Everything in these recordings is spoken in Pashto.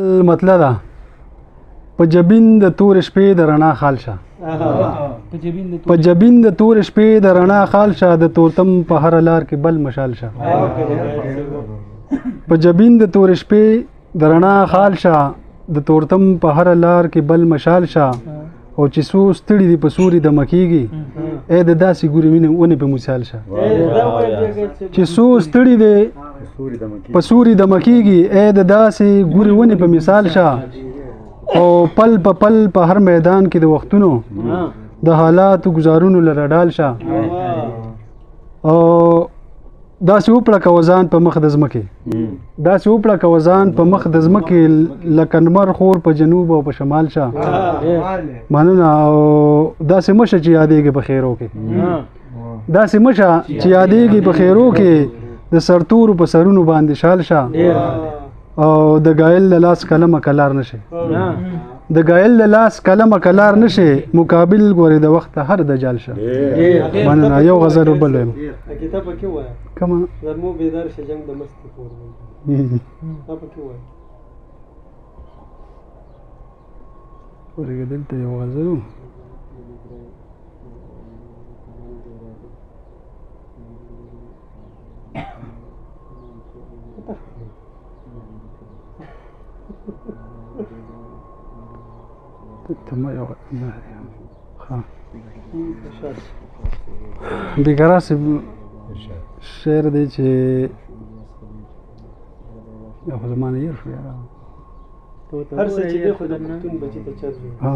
مطلب ده په جبین د تور شپې د رڼا خال شه په جبین د تور شپې د رڼا خال شه د تورتم په هر لار کې بل مشال شه په جبین د تور شپې د رڼا خال شه د تورتم په هر لار کې بل مشال شه او چې سو ستړي دي په سوري د مکیږي اې د داسې ګوري مینه ونه په مثال شه چې سو ستړي دي په سوري د مکیږي اې د داسې ګوري ونه په مثال شه او پل په هر میدان کې د وختونو د حالاتو گزارونو لره ډال شه او داسې وپړه کوزان په مخ د ځمکې داسې وپړه کوزان په مخ د ځمکې لکه نمر خور په جنوب او په شمال شه مننه او داسې مشه چې یادېږي په خیرو کې داسې مشه چې یادېږي په خیرو کې د سرتورو په سرونو باندې شال شه او د ګایل د لاس کلمه کلار نشي د ګایل د لاس کلمه کلار نشي مقابل ګوري د وخت هر دجال شه مننه یو غزل وبل ویم کتاب کې وای کما زمو بیدار شه جنگ د مست پور کتاب کې وای ورګه دلته یو غزل تما یو ها بیګرا سي شعر دی چې یو زمانه یې شو یاره هر څه چې دی خو د پښتون بچی ته چازو ها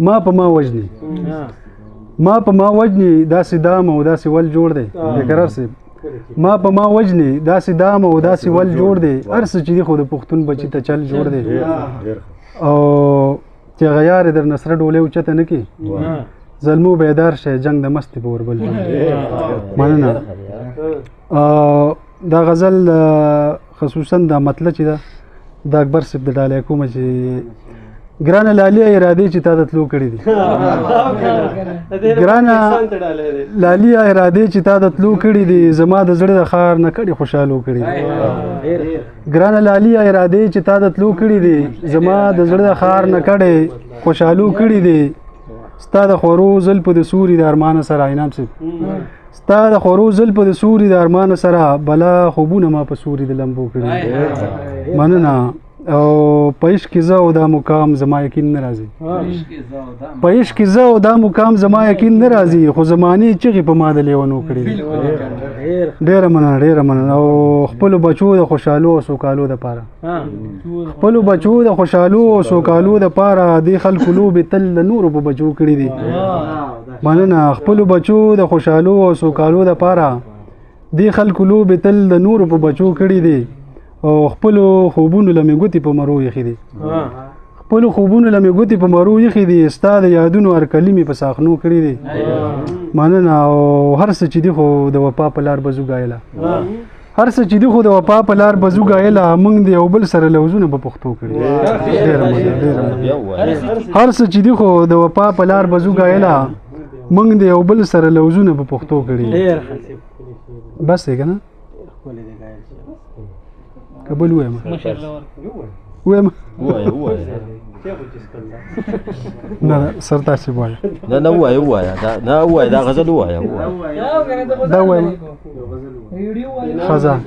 ما په ما وجني ما په ما وجني داسې دام او داسې ول جوړ دی بیګرا سي ما په ما وجني داسې دام او داسې ول جوړ دی هر څه چې دی خو د پښتون بچی ته چل جوړ دی او چې غیار در نصر ډولې اوچته نه کی ظلمو بیدار شه جنگ د مست په وربل مننه دا غزل خصوصا دا مطلب چې دا د اکبر صاحب د ډالې کوم چې ګرانه لالي ارادې چې تا د تلو کړی دي ګرانه لالي ارادې چې تا د تلو کړی دي زما د زړه د خار نه کړي خوشاله کړی ګرانه لالي ارادې چې تا د تلو کړی دي زما د زړه د خار نه کړي خوشاله کړی دي ستا د خورو زل په د سوري د ارمان سره انعام سي ستا د خورو زل په د سوري د ارمان سره بلا خوبونه ما په سوري د لمبو کړی مننه او پېش کې زه او دا مقام زما یقین ناراضي پېش کې زه او دا مقام زما یقین ناراضي خو زماني چغي په ما د لیونو کړی ډېر مننه او خپل بچو د خوشالو او سوکالو د پاره خپل بچو د خوشالو او سوکالو د پاره د خلکو لوب تل نور په بچو کړی دي مننه خپل بچو د خوشالو او سوکالو د پاره د خلکو لوب تل د نور په بچو کړی دي او خپل خوبونو لمې ګوتی په مرو یخې دي خپل خوبونو لمې ګوتی په مرو یخې دي استاد یادونو هر کلمې په ساخنو کړی دي مننه او هر څه چې دی خو د وفا په لار بزو غایلا هر څه چې دی خو د وفا په لار بزو غایلا موږ دی او بل سره لوزونه په پښتو کړی هر څه چې دی خو د وفا په لار بزو غایلا موږ دی او بل سره لوزونه په پښتو کړی بس یې کنه قبل وایم نه سر تاسو وای نه وای دا غزل وای دا وایم خزان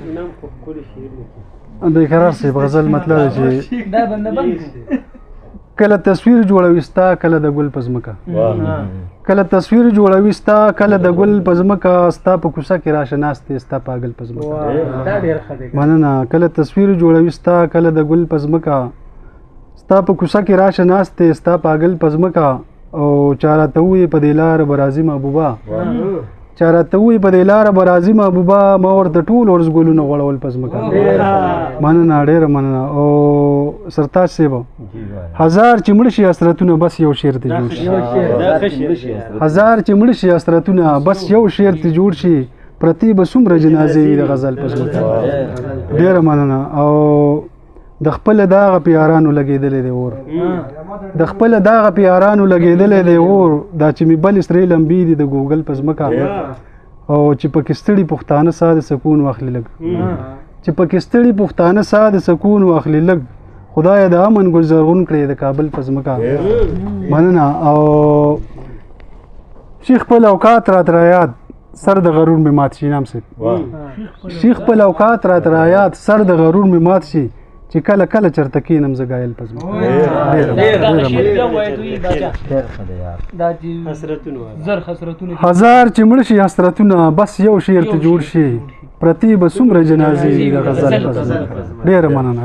د قرار سی غزل مطلب چې دا بندبند کله تصویر جوړوي ستا کله د ګل پزمکا کله تصویر جوړوي ستا کله د ګل پزمکا ستا په کوڅه کې راشه ناستې ستا پاگل پزمکا دا ډیر خدای مننه کله تصویر جوړوي ستا کله د ګل پزمکا ستا په کوڅه کې راشه ناستې ستا پاگل پزمکا او چارته وي په دلار برازي محبوبا چارته وي په دلار برازي محبوبا ما ورته ټول ورز ګلونه غړول پزمکا مننه ډیر مننه او سرتاج سیبو هزار چې مړ شي حسرتونه بس یو شعر ته جوړ شي هزار چې مړ شي حسرتونه بس یو شعر ته جوړ شي پرتی به څومره جنازې وي د غزل پزمکا ډیر مننه او د خپل داغه پیارانو لګیدلې دی اور د خپل داغه پیارانو لګیدلې دی اور دا چې می بل سری لمبي دي د ګوګل پزمکا او چې پکستړي پښتانه ساده سکون واخلي لګ چې پکې ستړي پښتانه ساه د سکون واخلي لږ خدای د امن ګل زرغون کړي د کابل په ځمکه مننه او شیخ په اوقات رات رایات سر د غرور می مات شي نام سي شیخ په اوقات رات رایات سر د غرور می مات شي چې کله کله چرته کینم زګایل پزما هزار چې مړ شي حسرتونه بس یو شعر ته جوړ شي پرتی به څومره جنازې د غزل پزما ډیره مننه